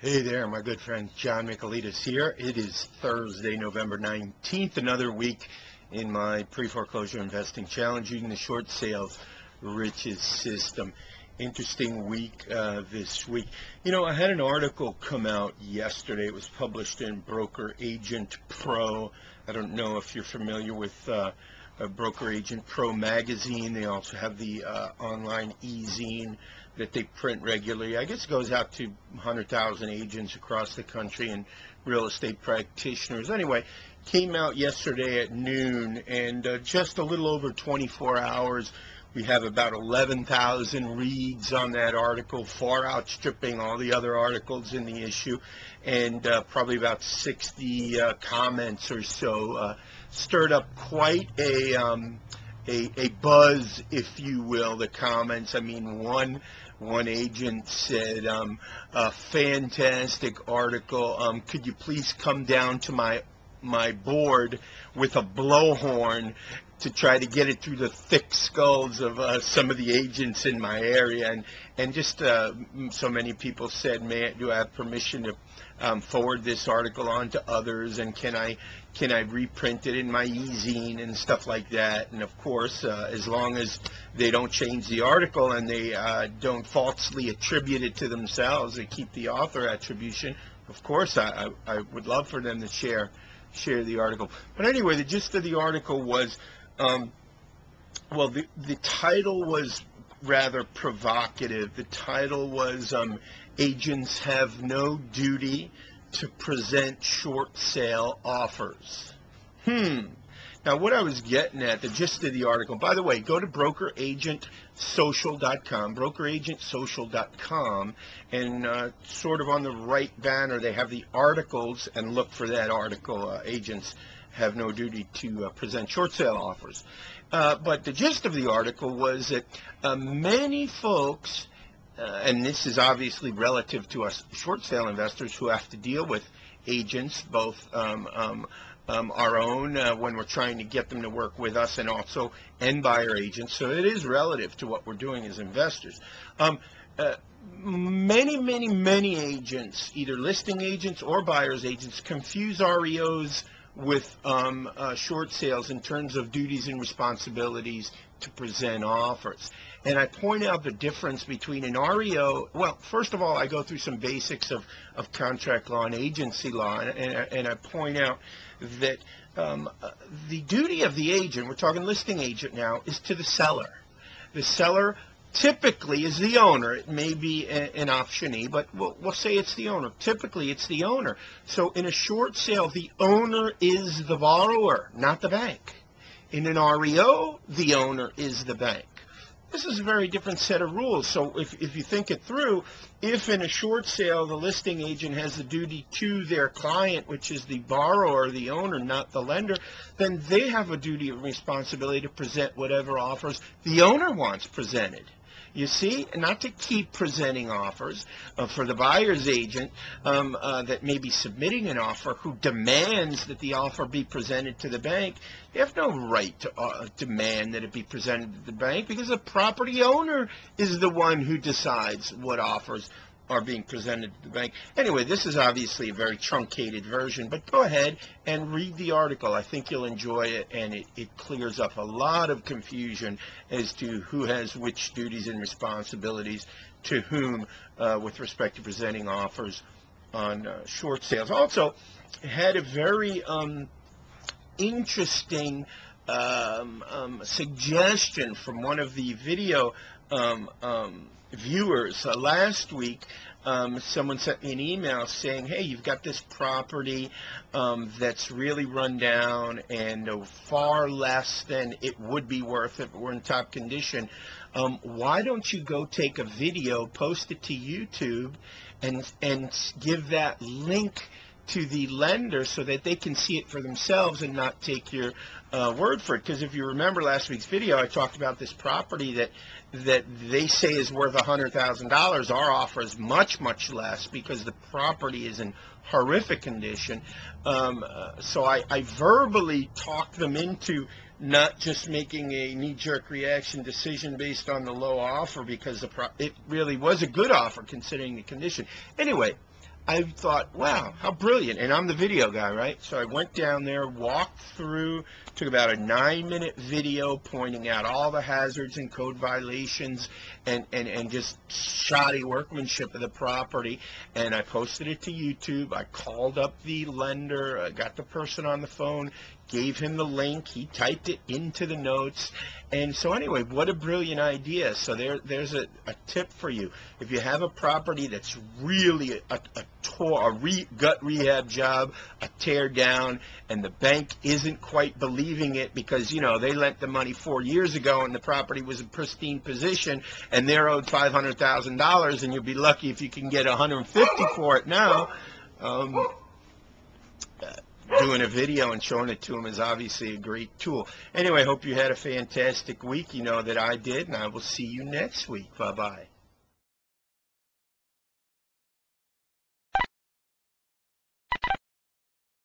Hey there, my good friend John McAleed is here. It is Thursday, November 19th, another week in my pre-foreclosure investing challenge using the short sales riches system. Interesting week this week. You know, I had an article come out yesterday. It was published in Broker Agent Pro. I don't know if you're familiar with Broker Agent Pro magazine. They also have the online e-zine that they print regularly. I guess it goes out to 100,000 agents across the country and real estate practitioners. Anyway, came out yesterday at noon, and just a little over 24 hours, we have about 11,000 reads on that article, far outstripping all the other articles in the issue, and probably about 60 comments or so. Stirred up quite a buzz, if you will, the comments. I mean, one agent said, a fantastic article. Could you please come down to my board with a blowhorn to try to get it through the thick skulls of some of the agents in my area? And just so many people said, do I have permission to forward this article on to others, and can I reprint it in my e-zine and stuff like that? And of course, as long as they don't change the article and they don't falsely attribute it to themselves, they keep the author attribution, of course I would love for them to share the article. But anyway, the gist of the article was, well, the title was rather provocative. The title was Agents Have No Duty to Present Short Sale Offers. Now, what I was getting at, the gist of the article, by the way, go to brokeragentsocial.com, brokeragentsocial.com, and sort of on the right banner, they have the articles, and look for that article, Agents Have No Duty to Present Short Sale Offers. But the gist of the article was that many folks, and this is obviously relative to us short sale investors who have to deal with agents, both our own when we're trying to get them to work with us, and also end buyer agents. So it is relative to what we're doing as investors. Many agents, either listing agents or buyer's agents, confuse REOs with short sales in terms of duties and responsibilities to present offers. And I point out the difference between an REO. Well, first of all, I go through some basics of contract law and agency law, and I point out that the duty of the agent, we're talking listing agent now, is to the seller. The seller typically is the owner. It may be an optionee, but we'll say it's the owner. Typically, it's the owner. So in a short sale, the owner is the borrower, not the bank. In an REO, the owner is the bank. This is a very different set of rules. So if you think it through, if in a short sale the listing agent has the duty to their client, which is the borrower, the owner, not the lender, then they have a duty of responsibility to present whatever offers the owner wants presented. You see, not to keep presenting offers. For the buyer's agent that may be submitting an offer who demands that the offer be presented to the bank, they have no right to demand that it be presented to the bank, because the property owner is the one who decides what offers are being presented to the bank. Anyway, this is obviously a very truncated version, but go ahead and read the article. I think you'll enjoy it, and it clears up a lot of confusion as to who has which duties and responsibilities to whom with respect to presenting offers on short sales. Also, it had a very interesting suggestion from one of the video viewers. Last week, someone sent me an email saying, hey, you've got this property that's really run down and far less than it would be worth if it were in top condition. Why don't you go take a video, post it to YouTube, and give that link to the lender so that they can see it for themselves and not take your word for it? Because if you remember last week's video, I talked about this property that they say is worth $100,000. Our offer is much less because the property is in horrific condition. So I verbally talked them into not just making a knee-jerk reaction decision based on the low offer, because it really was a good offer considering the condition. Anyway, I thought, wow, how brilliant. And I'm the video guy, right? So I went down there, walked through, took about a 9-minute video pointing out all the hazards and code violations and just shoddy workmanship of the property. And I posted it to YouTube. I called up the lender, I got the person on the phone, gave him the link. He typed it into the notes. And so anyway, what a brilliant idea. So there's a tip for you. If you have a property that's really a gut rehab job, a tear down, and the bank isn't quite believing it because, you know, they lent the money 4 years ago and the property was in pristine position and they're owed $500,000 and you'll be lucky if you can get $150 for it now. Doing a video and showing it to them is obviously a great tool. Anyway, I hope you had a fantastic week. You know that I did, and I will see you next week. Bye-bye.